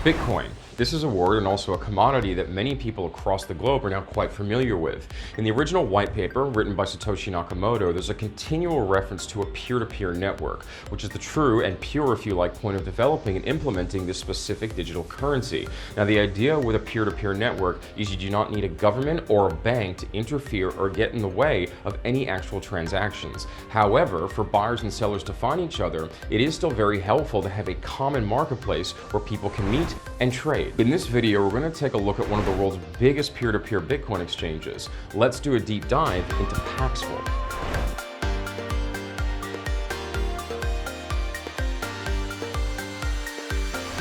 Bitcoin. This is a word and also a commodity that many people across the globe are now quite familiar with. In the original white paper written by Satoshi Nakamoto, there's a continual reference to a peer-to-peer network, which is the true and pure, if you like, point of developing and implementing this specific digital currency. Now, the idea with a peer-to-peer network is you do not need a government or a bank to interfere or get in the way of any actual transactions. However, for buyers and sellers to find each other, it is still very helpful to have a common marketplace where people can meet and trade. In this video, we're going to take a look at one of the world's biggest peer-to-peer Bitcoin exchanges. Let's do a deep dive into Paxful.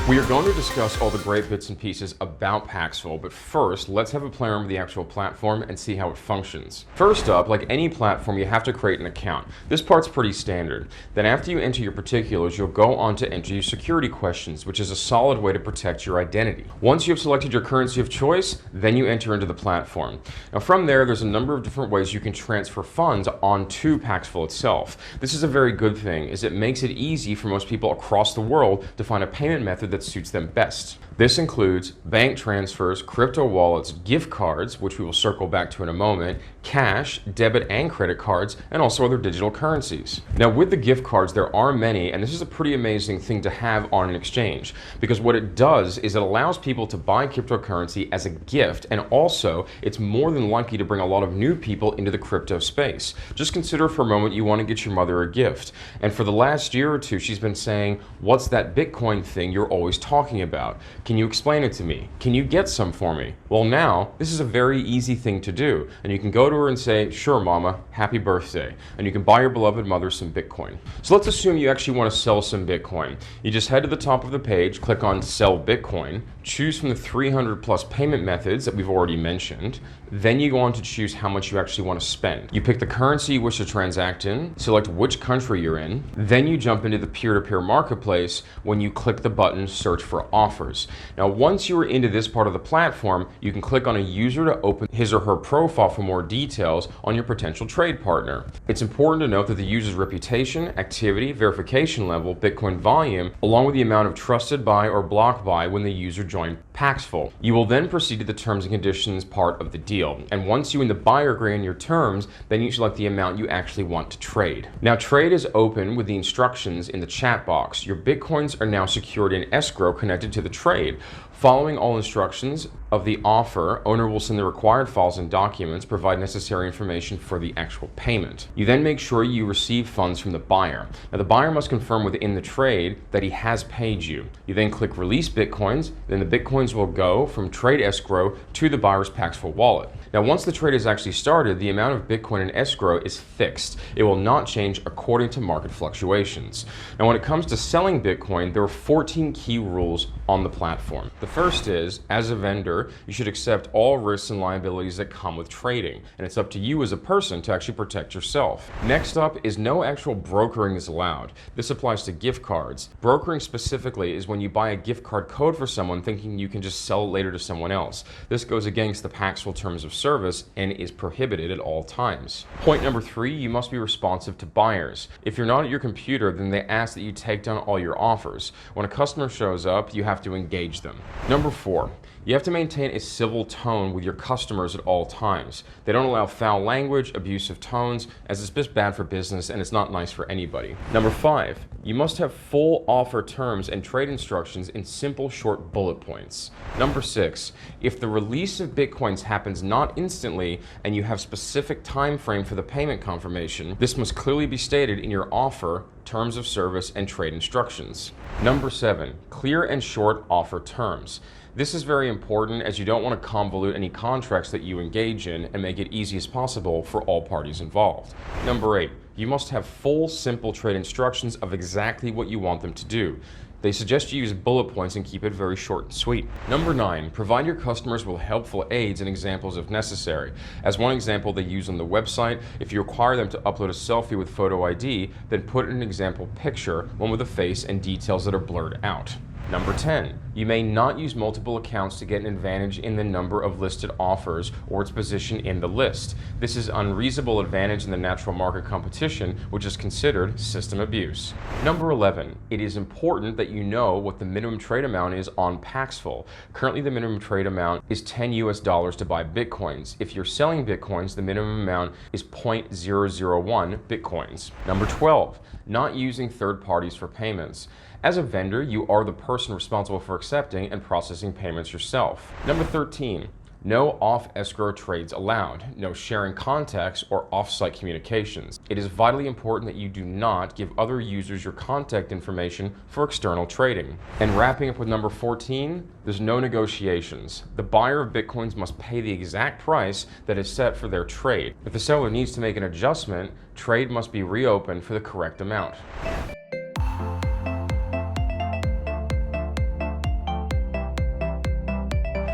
We are going to discuss all the great bits and pieces about Paxful, but first, let's have a play around with the actual platform and see how it functions. First up, like any platform, you have to create an account. This part's pretty standard. Then after you enter your particulars, you'll go on to enter your security questions, which is a solid way to protect your identity. Once you have selected your currency of choice, then you enter into the platform. Now from there, there's a number of different ways you can transfer funds onto Paxful itself. This is a very good thing, as it makes it easy for most people across the world to find a payment method that suits them best. This includes bank transfers, crypto wallets, gift cards, which we will circle back to in a moment, cash, debit and credit cards, and also other digital currencies. Now with the gift cards, there are many, and this is a pretty amazing thing to have on an exchange, because what it does is it allows people to buy cryptocurrency as a gift, and also it's more than likely to bring a lot of new people into the crypto space. Just consider for a moment you want to get your mother a gift, and for the last year or two she's been saying, "What's that Bitcoin thing you're always talking about? Can you explain it to me? Can you get some for me?" Well, now this is a very easy thing to do, and you can go to her and say, "Sure, mama, happy birthday," and you can buy your beloved mother some Bitcoin. So let's assume you actually want to sell some Bitcoin. You just head to the top of the page, click on Sell Bitcoin, choose from the 300 plus payment methods that we've already mentioned. Then you go on to choose how much you actually want to spend. You pick the currency you wish to transact in, select which country you're in, then you jump into the peer-to-peer marketplace when you click the button Search for Offers. Now, once you are into this part of the platform, you can click on a user to open his or her profile for more details on your potential trade partner. It's important to note that the user's reputation, activity, verification level, Bitcoin volume, along with the amount of trusted buy or block buy when the user joined Paxful. You will then proceed to the terms and conditions part of the deal. And once you and the buyer agree on your terms, then you select the amount you actually want to trade. Now, trade is open with the instructions in the chat box. Your Bitcoins are now secured in escrow connected to the trade. Following all instructions of the offer, owner will send the required files and documents, provide necessary information for the actual payment. You then make sure you receive funds from the buyer. Now, the buyer must confirm within the trade that he has paid you. You then click Release Bitcoins, then the Bitcoins will go from trade escrow to the buyer's Paxful wallet. Now, once the trade is actually started, the amount of Bitcoin in escrow is fixed. It will not change according to market fluctuations. Now, when it comes to selling Bitcoin, there are 14 key rules on the platform. The first is, as a vendor, you should accept all risks and liabilities that come with trading, and it's up to you as a person to actually protect yourself. Next up is no actual brokering is allowed. This applies to gift cards. Brokering specifically is when you buy a gift card code for someone thinking you can just sell it later to someone else. This goes against the Paxful terms of service and is prohibited at all times. Point number 3, you must be responsive to buyers. If you're not at your computer, then they ask that you take down all your offers. When a customer shows up, you have to engage them. Number 4, you have to maintain a civil tone with your customers at all times. They don't allow foul language, abusive tones, as it's just bad for business and it's not nice for anybody. Number 5, you must have full offer terms and trade instructions in simple, short bullet points. Number 6, if the release of Bitcoins happens not instantly and you have specific time frame for the payment confirmation, this must clearly be stated in your offer, terms of service, and trade instructions. Number 7, clear and short offer terms. This is very important, as you don't want to convolute any contracts that you engage in and make it easy as possible for all parties involved. Number 8, you must have full, simple trade instructions of exactly what you want them to do. They suggest you use bullet points and keep it very short and sweet. Number 9, provide your customers with helpful aids and examples if necessary. As one example they use on the website, if you require them to upload a selfie with photo ID, then put in an example picture, one with a face and details that are blurred out. Number 10, You may not use multiple accounts to get an advantage in the number of listed offers or its position in the list. This is unreasonable advantage in the natural market competition, which is considered system abuse. Number 11, it is important that you know what the minimum trade amount is on Paxful. Currently, the minimum trade amount is $10 to buy Bitcoins. If you're selling Bitcoins, the minimum amount is 0.001 Bitcoins. Number 12, not using third parties for payments. As a vendor, you are the person responsible for accepting and processing payments yourself. Number 13, no off-escrow trades allowed, no sharing contacts or off-site communications. It is vitally important that you do not give other users your contact information for external trading. And wrapping up with number 14, there's no negotiations. The buyer of Bitcoins must pay the exact price that is set for their trade. If the seller needs to make an adjustment, trade must be reopened for the correct amount.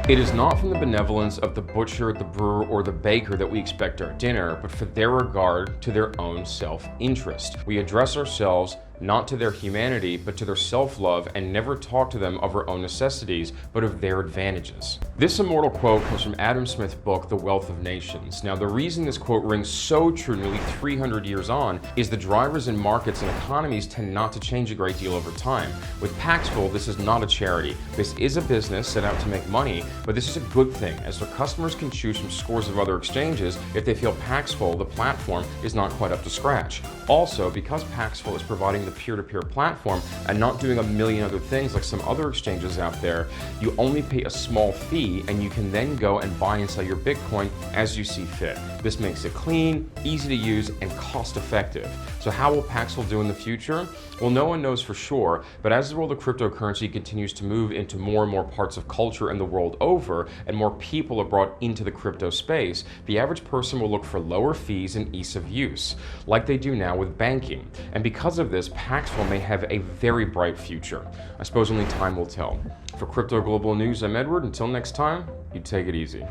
It is not from the benevolence of the butcher, the brewer, or the baker that we expect our dinner, but for their regard to their own self-interest. We address ourselves not to their humanity, but to their self-love, and never talk to them of our own necessities, but of their advantages. This immortal quote comes from Adam Smith's book, The Wealth of Nations. Now, the reason this quote rings so true nearly 300 years on is the drivers in markets and economies tend not to change a great deal over time. With Paxful, this is not a charity. This is a business set out to make money, but this is a good thing, as their customers can choose from scores of other exchanges if they feel Paxful, the platform, is not quite up to scratch. Also, because Paxful is providing the peer-to-peer platform and not doing a million other things like some other exchanges out there, you only pay a small fee and you can then go and buy and sell your Bitcoin as you see fit. This makes it clean, easy to use, and cost-effective. So how will Paxful do in the future? Well, no one knows for sure, but as the world of cryptocurrency continues to move into more and more parts of culture and the world over, and more people are brought into the crypto space, the average person will look for lower fees and ease of use, like they do now with banking. And because of this, Paxful may have a very bright future. I suppose only time will tell. For Crypto Global News, I'm Edward. Until next time, you take it easy.